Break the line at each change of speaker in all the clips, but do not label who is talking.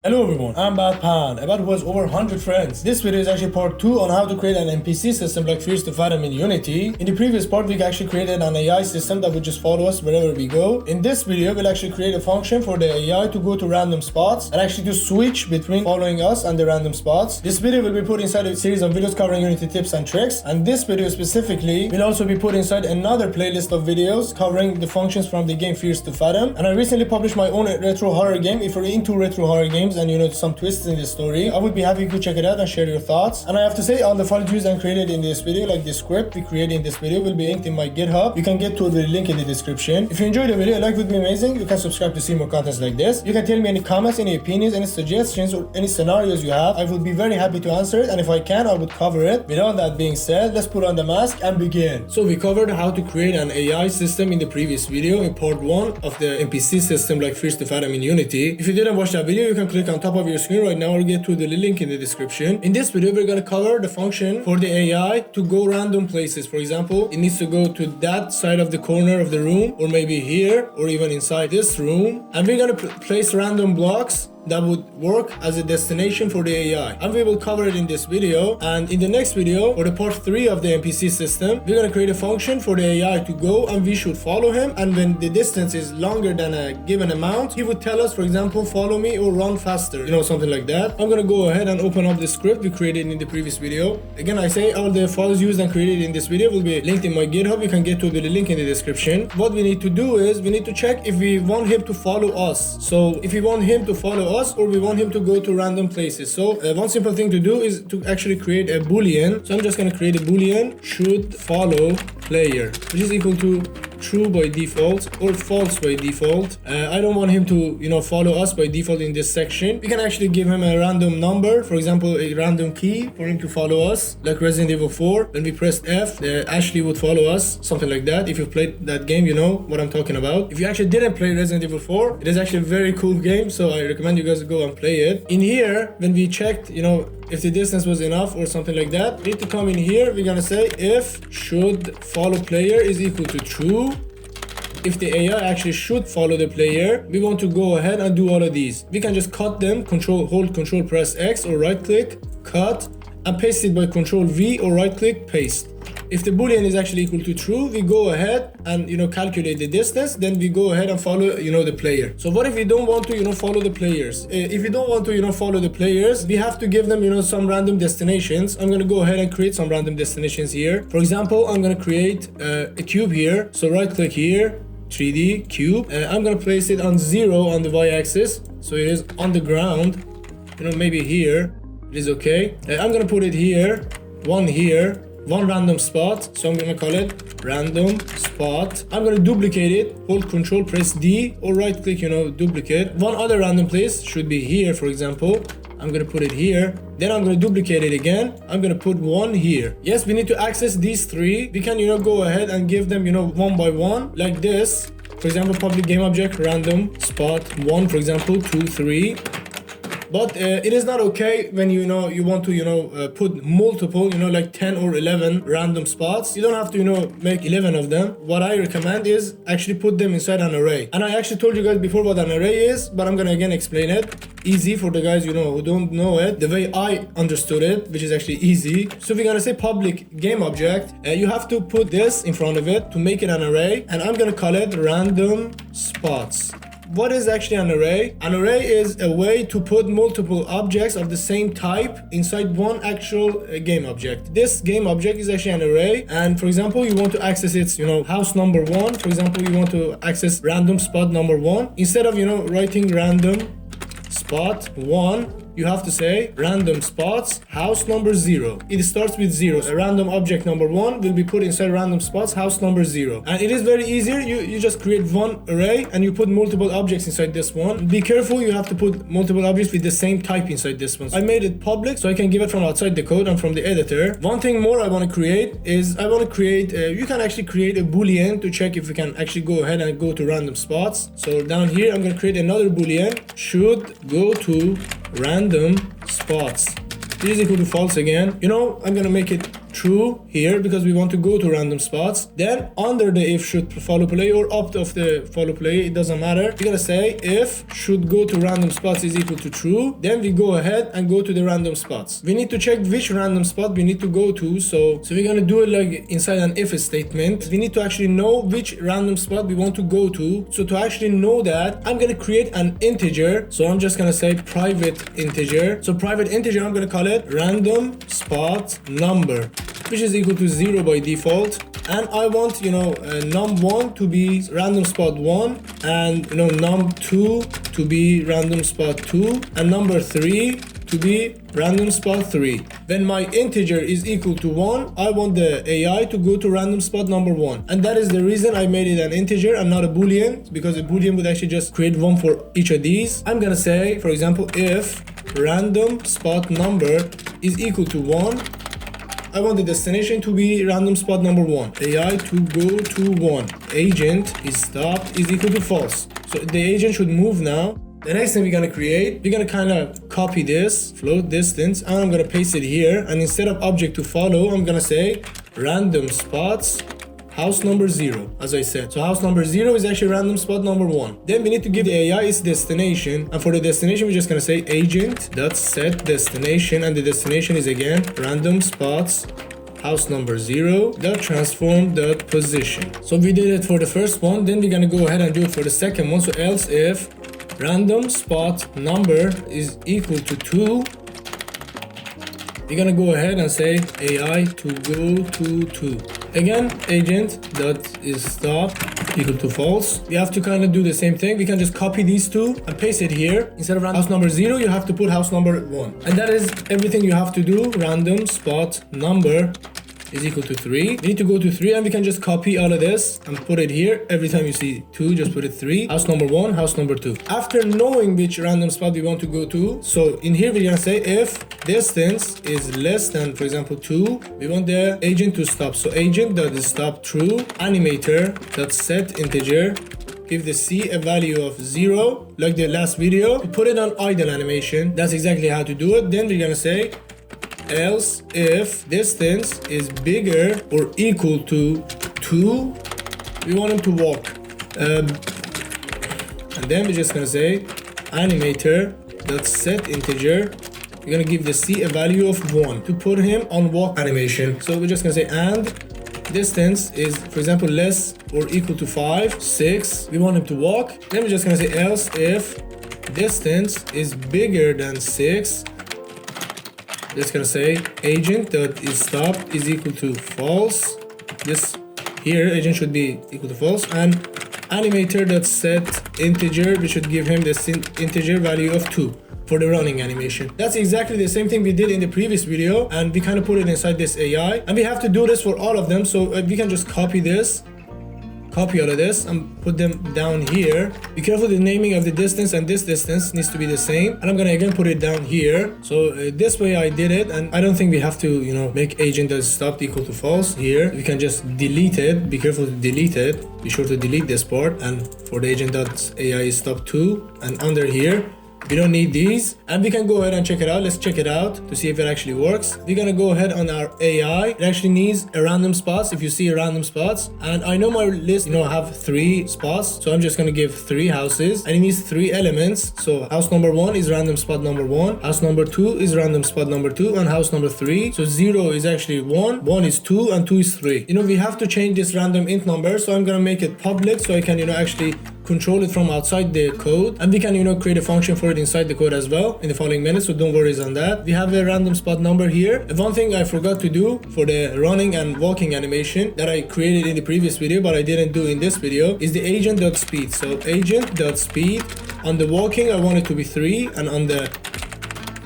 Hello everyone, I'm Batpan, a bot who has over 100 friends. This video is actually part 2 on how to create an NPC system like Fears to Fathom in Unity. In the previous part, we actually created an AI system that would just follow us wherever we go. In this video, we'll actually create a function for the AI to go to random spots and actually to switch between following us and the random spots. This video will be put inside a series of videos covering Unity tips and tricks, and this video specifically will also be put inside another playlist of videos covering the functions from the game Fears to Fathom. And I recently published my own retro horror game. If you're into retro horror games and some twists in the story, I would be happy to check it out and share your thoughts. And I have to say, all the files used and created in this video, like the script we created in this video, will be linked in my GitHub. You can get to the link in the description. If you enjoyed the video, a like would be amazing. You can subscribe to see more contents like this. You can tell me any comments, any opinions, any suggestions, or any scenarios you have. I would be very happy to answer it, and if I can, I would cover it. With all that being said, let's put on the mask and begin. So we covered how to create an AI system in the previous video, in part 1 of the NPC system like Fears to Fathom in Unity. If you didn't watch that video, you can click on top of your screen right now or get to the link in the description. In this video, we're going to cover the function for the AI to go random places. For example, it needs to go to that side of the corner of the room, or maybe here, or even inside this room. And we're going to place random blocks that would work as a destination for the AI, and we will cover it in this video. And in the next video, or the part 3 of the NPC system, we're going to create a function for the AI to go, and we should follow him, and when the distance is longer than a given amount, he would tell us, for example, follow me or run faster, something like that. I'm going to go ahead and open up the script we created in the previous video. Again, I say all the files used and created in this video will be linked in my GitHub. You can get to the link in the description. What we need to do is we need to check if we want him to follow us. So if we want him to follow us, or we want him to go to random places. So one simple thing to do is to actually create a boolean. So I'm just going to create a boolean should follow player, which is equal to true by default or false by default. I don't want him to follow us by default in this section. We can actually give him a random number, for example a random key for him to follow us, like Resident Evil 4. When we pressed F, Ashley would follow us, something like that. If you've played that game, you know what I'm talking about. If you actually didn't play Resident Evil 4, it is actually a very cool game, so I recommend you guys go and play it. In here, when we checked if the distance was enough or something like that, we need to come in here. We're gonna say if should follow player is equal to true. If the AI actually should follow the player, we want to go ahead and do all of these. We can just cut them, hold control press X, or right click, cut, and paste it by control V or right click, paste. If the boolean is actually equal to true, we go ahead and calculate the distance, then we go ahead and follow the player. So what if we don't want to follow the players? If we don't want to follow the players, we have to give them some random destinations. I'm going to go ahead and create some random destinations here. For example, I'm going to create a cube here. So right click here, 3D cube, and I'm going to place it on 0 on the y-axis, so it is on the ground. Maybe here it is okay. I'm going to put it here, one random spot, so I'm going to call it random spot. I'm going to duplicate it, hold control press D, or right click duplicate. One other random place should be here, for example. I'm going to put it here. Then I'm going to duplicate it again. I'm going to put one here. Yes, we need to access these 3. We can, go ahead and give them, one by one, like this. For example, public game object, random spot 1, for example, 2, 3. But it is not okay when you want to put multiple like 10 or 11 random spots. You don't have to make 11 of them. What I recommend is actually put them inside an array. And I actually told you guys before what an array is, but I'm gonna again explain it. Easy for the guys who don't know it, the way I understood it, which is actually easy. So we're gonna say public game object, you have to put this in front of it to make it an array, and I'm gonna call it random spots. What is actually an array? An array is a way to put multiple objects of the same type inside one actual game object. This game object is actually an array, and for example, you want to access its house number 1. For example, you want to access random spot number 1. Instead of writing random spot 1, you have to say random spots house number 0. It starts with 0. A random object number 1 will be put inside random spots house number 0. And it is very easy. You just create one array and you put multiple objects inside this one. Be careful, you have to put multiple objects with the same type inside this one. I made it public so I can give it from outside the code and from the editor. One thing more I want to create is you can actually create a boolean to check if we can actually go ahead and go to random spots. So down here I'm going to create another boolean should go to random spots. This is equal to false again. I'm gonna make it true here because we want to go to random spots. Then under the if should follow play or up of the follow play, it doesn't matter. We're gonna say if should go to random spots is equal to true. Then we go ahead and go to the random spots. We need to check which random spot we need to go to. So we're gonna do it like inside an if statement. We need to actually know which random spot we want to go to. So to actually know that, I'm gonna create an integer. So I'm just gonna say private integer. So private integer, I'm gonna call it random spot number, which is equal to 0 by default. And I want, num1 to be random spot 1, and num2 to be random spot 2, and number 3 to be random spot 3. When my integer is equal to 1, I want the AI to go to random spot number 1. And that is the reason I made it an integer and not a boolean, because a boolean would actually just create 1 for each of these. I'm gonna say, for example, if random spot number is equal to 1, I want the destination to be random spot number 1. AI to go to 1. Agent is stopped is equal to false. So the agent should move now. The next thing we're gonna create, we're gonna kind of copy this float distance, and I'm gonna paste it here. And instead of object to follow, I'm gonna say random spots house number 0, as I said. So house number 0 is actually random spot number 1. Then we need to give the AI its destination, and for the destination we're just gonna say agent.set destination, and the destination is again random spots house number 0 dot transform dot position. So we did it for the first one. Then we're gonna go ahead and do it for the second one. So else if random spot number is equal to 2, we're gonna go ahead and say AI to go to 2. Again, agent dot is stop equal to false. We have to kind of do the same thing. We can just copy these two and paste it here. Instead of house number 0, you have to put house number 1. And that is everything you have to do. Random spot number is equal to 3. We need to go to 3, and we can just copy all of this and put it here. Every time you see 2, just put it 3. House number 1, house number 2. After knowing which random spot we want to go to, so in here we're gonna say if distance is less than, for example, 2, we want the agent to stop. So agent.stop true, animator.set integer, give the C a value of 0, like the last video. We put it on idle animation. That's exactly how to do it. Then we're gonna say else if distance is bigger or equal to 2, we want him to walk. And then we're just gonna say animator.set integer, we're gonna give the C a value of 1 to put him on walk animation. So we're just gonna say and distance is, for example, less or equal to 5, 6, we want him to walk. Then we're just gonna say else if distance is bigger than 6, just gonna say agent.isStop is equal to false. This here agent should be equal to false, and animator.set integer, we should give him the integer value of 2 for the running animation. That's exactly the same thing we did in the previous video, and we kind of put it inside this AI, and we have to do this for all of them. So we can just copy this, copy all of this, and put them down here. Be careful, the naming of the distance and this distance needs to be the same, and I'm gonna again put it down here. So this way I did it, and I don't think we have to make agent that stopped equal to false here. We can just delete it. Be careful to delete it. Be sure to delete this part. And for the agent.ai stop 2, and under here we don't need these, and we can go ahead and check it out. Let's check it out to see if it actually works. We're gonna go ahead on our AI. It actually needs a random spots. If you see a random spots, and I know my list have 3 spots, so I'm just gonna give 3 houses, and it needs 3 elements. So house number 1 is random spot number 1, house number 2 is random spot number 2, and house number 3. So 0 is actually 1, 1 is 2, and 2 is 3. We have to change this random int number, so I'm gonna make it public so I can actually control it from outside the code, and we can create a function for it inside the code as well in the following minutes, so don't worry on that. We have a random spot number here. And one thing I forgot to do for the running and walking animation that I created in the previous video but I didn't do in this video is the agent.speed. So agent.speed, on the walking I want it to be 3, and on the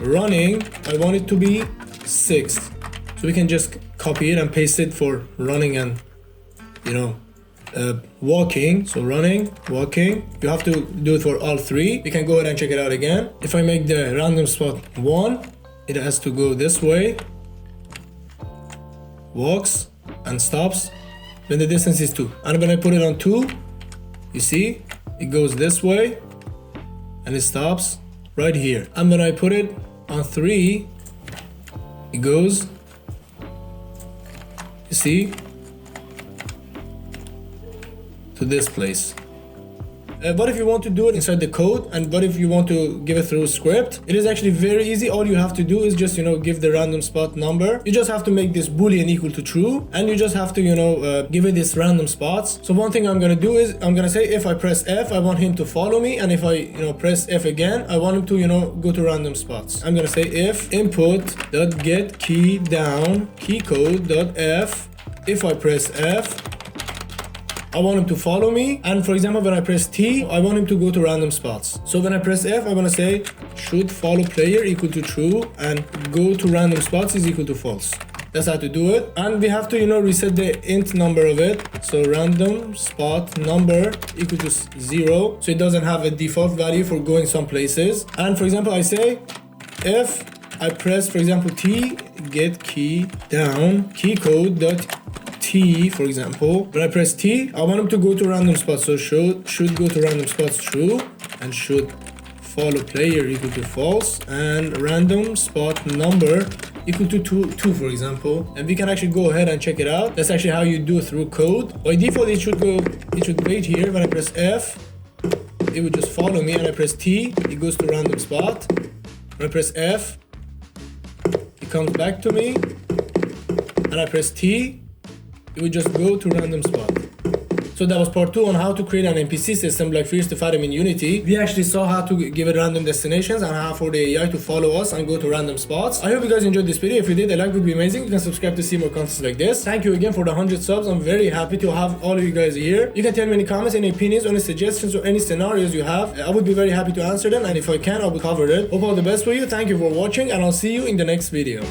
running I want it to be 6. So we can just copy it and paste it for running and walking. So running, walking, you have to do it for all 3. We can go ahead and check it out again. If I make the random spot 1, it has to go this way, walks and stops when the distance is 2. And when I put it on 2, you see it goes this way and it stops right here. And when I put it on 3, it goes see, to this place. But if you want to do it inside the code, and but if you want to give it through script, it is actually very easy. All you have to do is just, give the random spot number. You just have to make this boolean equal to true, and you just have to, give it this random spots. So one thing I'm gonna do is I'm gonna say if I press F, I want him to follow me, and if I, press F again, I want him to, go to random spots. I'm gonna say if input.get key down key code.f. If I press F, I want him to follow me, and for example when I press T, I want him to go to random spots. So when I press F, I'm gonna say should follow player equal to true, and go to random spots is equal to false. That's how to do it. And we have to reset the int number of it. So random spot number equal to 0, so it doesn't have a default value for going some places. And for example I say if I press, for example, T, get key down key code dot T, for example, when I press T, I want him to go to random spots. So should go to random spots true, and should follow player equal to false, and random spot number equal to 2, for example. And we can actually go ahead and check it out. That's actually how you do it through code. By default, it should wait here. When I press F, it would just follow me, and I press T, it goes to random spot. When I press F, it comes back to me, and I press T, it would just go to random spot. So that was part 2 on how to create an NPC system like Fears to Fathom in Unity. We actually saw how to give it random destinations and how for the AI to follow us and go to random spots. I hope you guys enjoyed this video. If you did, a like would be amazing. You can subscribe to see more content like this. Thank you again for the 100 subs. I'm very happy to have all of you guys here. You can tell me any comments, any opinions, any suggestions, or any scenarios you have. I would be very happy to answer them, and if I can, I will cover it. Hope all the best for you. Thank you for watching, and I'll see you in the next video.